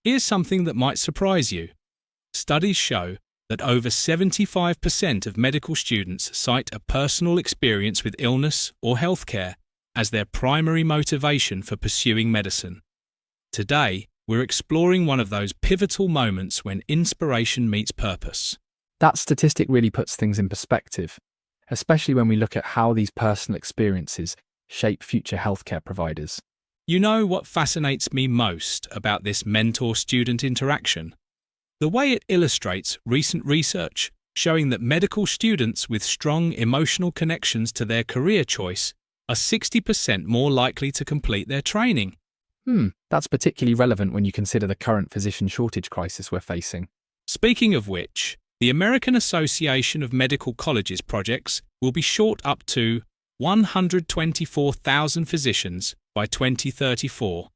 Here's something that might surprise you. Studies show that over 75% of medical students cite a personal experience with illness or healthcare as their primary motivation for pursuing medicine. Today, we're exploring one of those pivotal moments when inspiration meets purpose. That statistic really puts things in perspective, especially when we look at how these personal experiences shape future healthcare providers. You know what fascinates me most about this mentor-student interaction? The way it illustrates recent research showing that medical students with strong emotional connections to their career choice are 60% more likely to complete their training. That's particularly relevant when you consider the current physician shortage crisis we're facing. Speaking of which, the American Association of Medical Colleges projects will be short up to 124,000 physicians by 2034.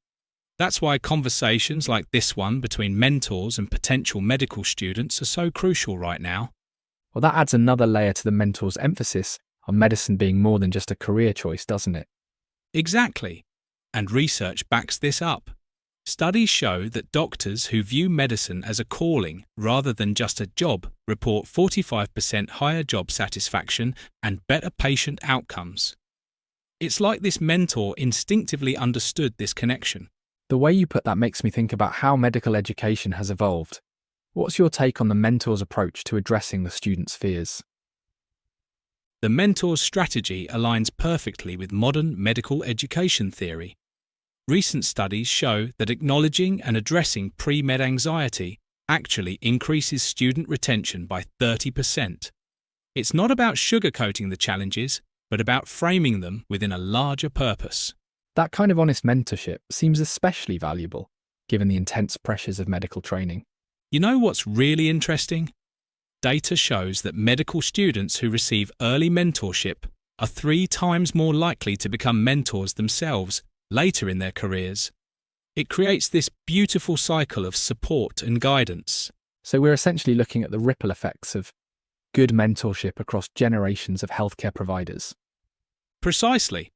That's why conversations like this one between mentors and potential medical students are so crucial right now. Well, that adds another layer to the mentor's emphasis on medicine being more than just a career choice, doesn't it? Exactly. And research backs this up. Studies show that doctors who view medicine as a calling rather than just a job report 45% higher job satisfaction and better patient outcomes. It's like this mentor instinctively understood this connection. The way you put that makes me think about how medical education has evolved. What's your take on the mentor's approach to addressing the student's fears? The mentor's strategy aligns perfectly with modern medical education theory. Recent studies show that acknowledging and addressing pre-med anxiety actually increases student retention by 30%. It's not about sugarcoating the challenges, but about framing them within a larger purpose. That kind of honest mentorship seems especially valuable, given the intense pressures of medical training. You know what's really interesting? Data shows that medical students who receive early mentorship are 3 times more likely to become mentors themselves later in their careers. It creates this beautiful cycle of support and guidance. So we're essentially looking at the ripple effects of good mentorship across generations of healthcare providers. Precisely.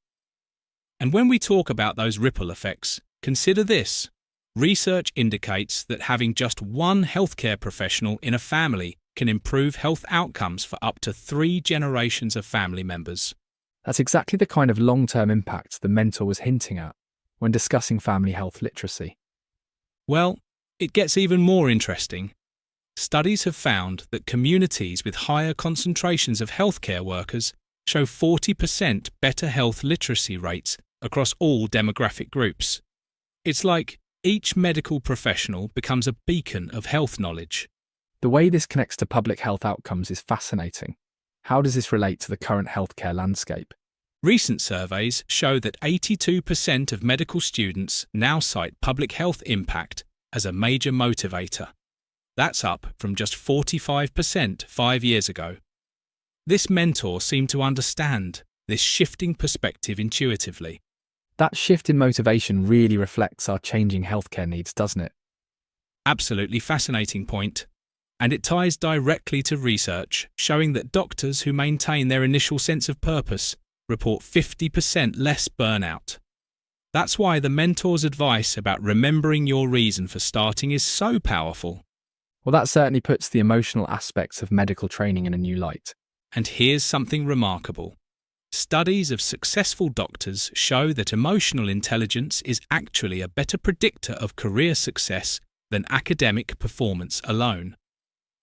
And when we talk about those ripple effects, consider this. Research indicates that having just one healthcare professional in a family can improve health outcomes for up to 3 generations of family members. That's exactly the kind of long-term impact the mentor was hinting at when discussing family health literacy. Well, it gets even more interesting. Studies have found that communities with higher concentrations of healthcare workers show 40% better health literacy rates across all demographic groups. It's like each medical professional becomes a beacon of health knowledge. The way this connects to public health outcomes is fascinating. How does this relate to the current healthcare landscape? Recent surveys show that 82% of medical students now cite public health impact as a major motivator. That's up from just 45% 5 years ago. This mentor seemed to understand this shifting perspective intuitively. That shift in motivation really reflects our changing healthcare needs, doesn't it? Absolutely fascinating point. And it ties directly to research showing that doctors who maintain their initial sense of purpose report 50% less burnout. That's why the mentor's advice about remembering your reason for starting is so powerful. Well, that certainly puts the emotional aspects of medical training in a new light. And here's something remarkable. Studies of successful doctors show that emotional intelligence is actually a better predictor of career success than academic performance alone.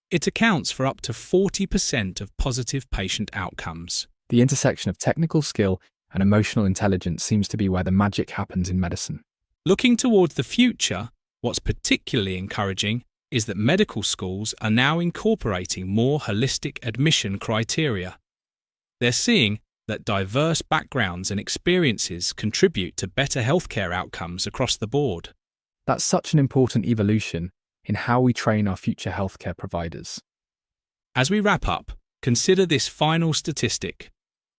It accounts for up to 40% of positive patient outcomes. The intersection of technical skill and emotional intelligence seems to be where the magic happens in medicine. Looking towards the future, what's particularly encouraging is that medical schools are now incorporating more holistic admission criteria. They're seeing that diverse backgrounds and experiences contribute to better healthcare outcomes across the board. That's such an important evolution in how we train our future healthcare providers. As we wrap up, consider this final statistic.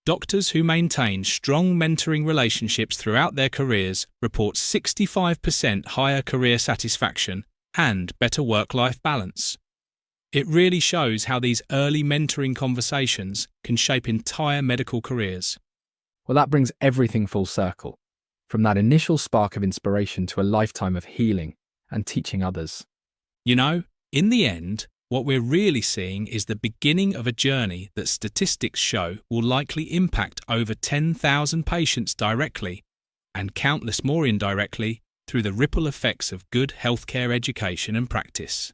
Doctors who maintain strong mentoring relationships throughout their careers report 65% higher career satisfaction and better work-life balance. It really shows how these early mentoring conversations can shape entire medical careers. Well, that brings everything full circle, from that initial spark of inspiration to a lifetime of healing and teaching others. You know, in the end, what we're really seeing is the beginning of a journey that statistics show will likely impact over 10,000 patients directly and countless more indirectly through the ripple effects of good healthcare education and practice.